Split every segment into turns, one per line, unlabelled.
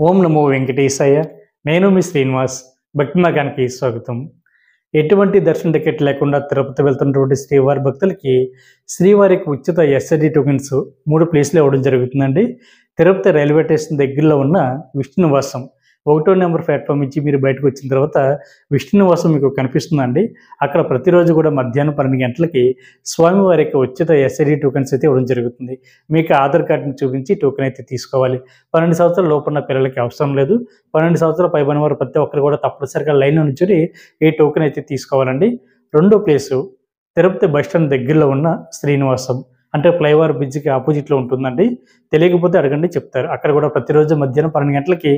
ఓం నమో వెంకటేశాయ. నేను మీ శ్రీనివాస్. భక్తి మార్గానికి స్వాగతం. ఎటువంటి దర్శన టికెట్ లేకుండా తిరుపతి వెళ్తున్నటువంటి శ్రీవారి భక్తులకి శ్రీవారికి ఉచిత ఎస్ఐడి టోకెన్స్ 3 ప్లేస్లు ఇవ్వడం జరుగుతుందండి. తిరుపతి రైల్వే స్టేషన్ దగ్గరలో ఉన్న విష్ణునివాసం 1వ నెంబర్ ప్లాట్ఫామ్ నుంచి మీరు బయటకు వచ్చిన తర్వాత విష్ణునివాసం మీకు కనిపిస్తుందండి. అక్కడ ప్రతిరోజు కూడా మధ్యాహ్నం 12 గంటలకి స్వామివారికి ఉచిత ఎస్ఐడి టోకెన్స్ అయితే ఇవ్వడం జరుగుతుంది. మీకు ఆధార్ కార్డుని చూపించి టోకెన్ అయితే తీసుకోవాలి. 12 సంవత్సరాల లోపున్న పిల్లలకి అవసరం లేదు. 12 సంవత్సరాల పైబడిన వారు ప్రతి ఒక్కరు కూడా తప్పనిసరిగా లైన్లో నుంచుని ఈ టోకెన్ అయితే తీసుకోవాలండి. రెండో ప్లేసు తిరుపతి బస్టాండ్ దగ్గరలో ఉన్న శ్రీనివాసం, అంటే ఫ్లైఓవర్ బ్రిడ్జికి ఆపోజిట్లో ఉంటుందండి. తెలియకపోతే అడగండి, చెప్తారు. అక్కడ కూడా ప్రతిరోజు మధ్యాహ్నం 12 గంటలకి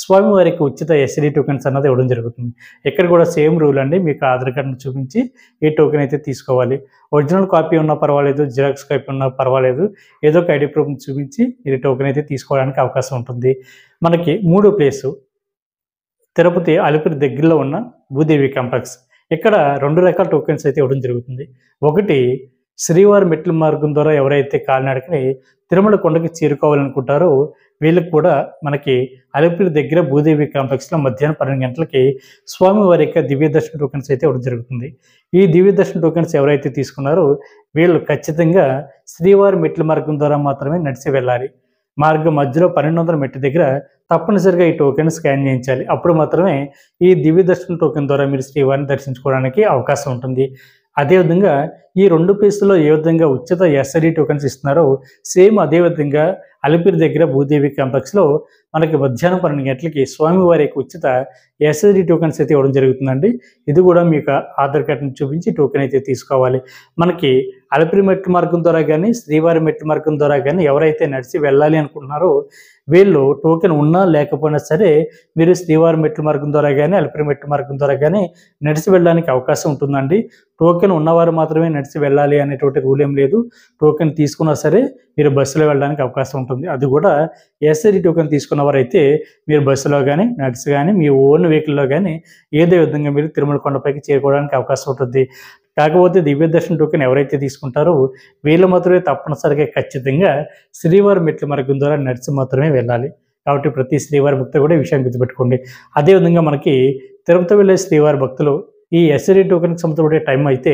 స్వామివారికి ఉచిత ఎస్ఐడి టోకెన్స్ అన్నది ఇవ్వడం జరుగుతుంది. ఇక్కడ కూడా సేమ్ రూల్ అండి. మీకు ఆధార్ కార్డును చూపించి ఈ టోకెన్ అయితే తీసుకోవాలి. ఒరిజినల్ కాపీ ఉన్నా పర్వాలేదు, జిరాక్స్ కాపీ ఉన్నా పర్వాలేదు, ఏదో ఒక ఐడి ప్రూఫ్ని చూపించి ఈ టోకెన్ అయితే తీసుకోవడానికి అవకాశం ఉంటుంది. మనకి మూడో ప్లేసు తిరుపతి అలిపిరి దగ్గరలో ఉన్న భూదేవి కాంప్లెక్స్. ఇక్కడ 2 రకాల టోకెన్స్ అయితే ఇవ్వడం జరుగుతుంది. ఒకటి, శ్రీవారి మెట్ల మార్గం ద్వారా ఎవరైతే కాలినడకని తిరుమల కొండకి చేరుకోవాలనుకుంటారో వీళ్ళకి కూడా మనకి అలిపిరి దగ్గర భూదేవి కాంప్లెక్స్లో మధ్యాహ్నం 12 గంటలకి స్వామివారి యొక్క దివ్య దర్శన టోకెన్స్ అయితే ఇవ్వడం జరుగుతుంది. ఈ దివ్య దర్శన టోకెన్స్ ఎవరైతే తీసుకున్నారో వీళ్ళు ఖచ్చితంగా శ్రీవారి మెట్ల మార్గం ద్వారా మాత్రమే నడిచి వెళ్ళాలి. మార్గం మధ్యలో 1200 మెట్టు దగ్గర తప్పనిసరిగా ఈ టోకెన్ స్కాన్ చేయించాలి. అప్పుడు మాత్రమే ఈ దివ్య దర్శన టోకెన్ ద్వారా మీరు శ్రీవారిని దర్శించుకోవడానికి అవకాశం ఉంటుంది. అదేవిధంగా ఈ 2 ప్లేసుల్లో ఏ విధంగా ఉచిత ఎస్ఐడి టోకెన్స్ ఇస్తున్నారో సేమ్ అదేవిధంగా అలిపిరి దగ్గర భూదేవి కాంప్లెక్స్లో మనకి మధ్యాహ్నం 12 గంటలకి స్వామివారి యొక్క ఉచిత ఎస్ఐడి టోకెన్స్ అయితే ఇవ్వడం జరుగుతుందండి. ఇది కూడా మీకు ఆధార్ కార్డుని చూపించి టోకెన్ అయితే తీసుకోవాలి. మనకి అలిపిరి మెట్టు మార్గం ద్వారా కానీ శ్రీవారి మెట్టు మార్గం ద్వారా కానీ ఎవరైతే నడిచి వెళ్ళాలి అనుకుంటున్నారో వీళ్ళు టోకెన్ ఉన్నా లేకపోయినా సరే మీరు శ్రీవారి మెట్టు మార్గం ద్వారా కానీ అలిపిరి మెట్టు మార్గం ద్వారా కానీ నడిచి వెళ్ళడానికి అవకాశం ఉంటుందండి. టోకెన్ ఉన్నవారు మాత్రమే నడిచి వెళ్ళాలి అనేటువంటి రూల్ ఏం లేదు. టోకెన్ తీసుకున్నా సరే మీరు బస్సులో వెళ్ళడానికి అవకాశం ఉంటుంది. అది కూడా ఎస్ఐడి టోకెన్ తీసుకున్నవారైతే మీరు బస్సులో కానీ నడిచి కానీ మీ ఓన్ వెహికల్లో కానీ ఏదో విధంగా మీరు తిరుమల కొండపైకి చేరుకోవడానికి అవకాశం ఉంటుంది. కాకపోతే దివ్య దర్శన టోకెన్ ఎవరైతే తీసుకుంటారో వీళ్ళు మాత్రమే తప్పనిసరిగా ఖచ్చితంగా శ్రీవారి మెట్ల మార్గం ద్వారా నడిచి మాత్రమే వెళ్ళాలి. కాబట్టి ప్రతి శ్రీవారి భక్తులు కూడా ఈ విషయాన్ని గుర్తుపెట్టుకోండి. అదేవిధంగా మనకి తిరుపతి వెళ్ళే శ్రీవారి భక్తులు ఈ ఎస్ఐడి టోకెన్కి సంబంధపడే టైం అయితే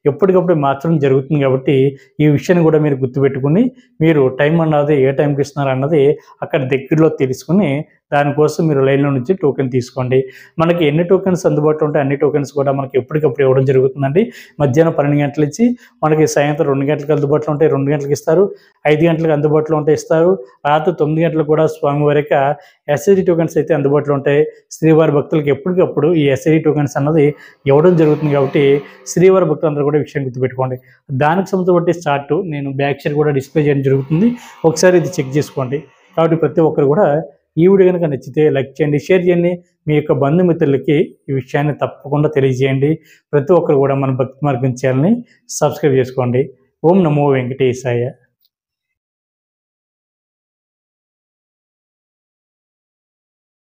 ఎప్పటికప్పుడు మార్చడం జరుగుతుంది. కాబట్టి ఈ విషయాన్ని కూడా మీరు గుర్తుపెట్టుకుని మీరు టైం అన్నది ఏ టైంకి ఇస్తున్నారు అన్నది అక్కడ దగ్గరలో తెలుసుకుని దానికోసం మీరు లైన్లో నుంచి టోకెన్ తీసుకోండి. మనకి ఎన్ని టోకెన్స్ అందుబాటులో ఉంటాయి అన్ని టోకెన్స్ కూడా మనకి ఎప్పటికప్పుడు ఇవ్వడం జరుగుతుందండి. మధ్యాహ్నం 12 గంటల నుంచి మనకి సాయంత్రం 2 గంటలకు అందుబాటులో ఉంటాయి, 2 గంటలకు ఇస్తారు, 5 గంటలకు అందుబాటులో ఉంటే ఇస్తారు, రాత్రి 9 గంటలకు కూడా స్వామివారి యొక్క ఎస్ఐడి టోకెన్స్ అయితే అందుబాటులో ఉంటాయి. శ్రీవారి భక్తులకి ఎప్పటికప్పుడు ఈ ఎస్ఐడి టోకెన్స్ అన్నది ఇవ్వడం జరుగుతుంది. కాబట్టి శ్రీవారి భక్తులందరూ కూడా ఈ విషయం గుర్తుపెట్టుకోండి. దానికి సంబంధించి చార్టు నేను బ్యాక్ సైడ్ కూడా డిస్ప్లే చేయడం జరుగుతుంది. ఒకసారి ఇది చెక్ చేసుకోండి. కాబట్టి ప్రతి ఒక్కరు కూడా ఈ వీడియో కనుక నచ్చితే లైక్ చేయండి, షేర్ చేయండి, మీ యొక్క బంధుమిత్రులకి ఈ విషయాన్ని తప్పకుండా తెలియజేయండి. ప్రతి ఒక్కరు కూడా మన భక్తి మార్గం ఛానల్ని సబ్స్క్రైబ్ చేసుకోండి. ఓం నమో వెంకటేశాయ.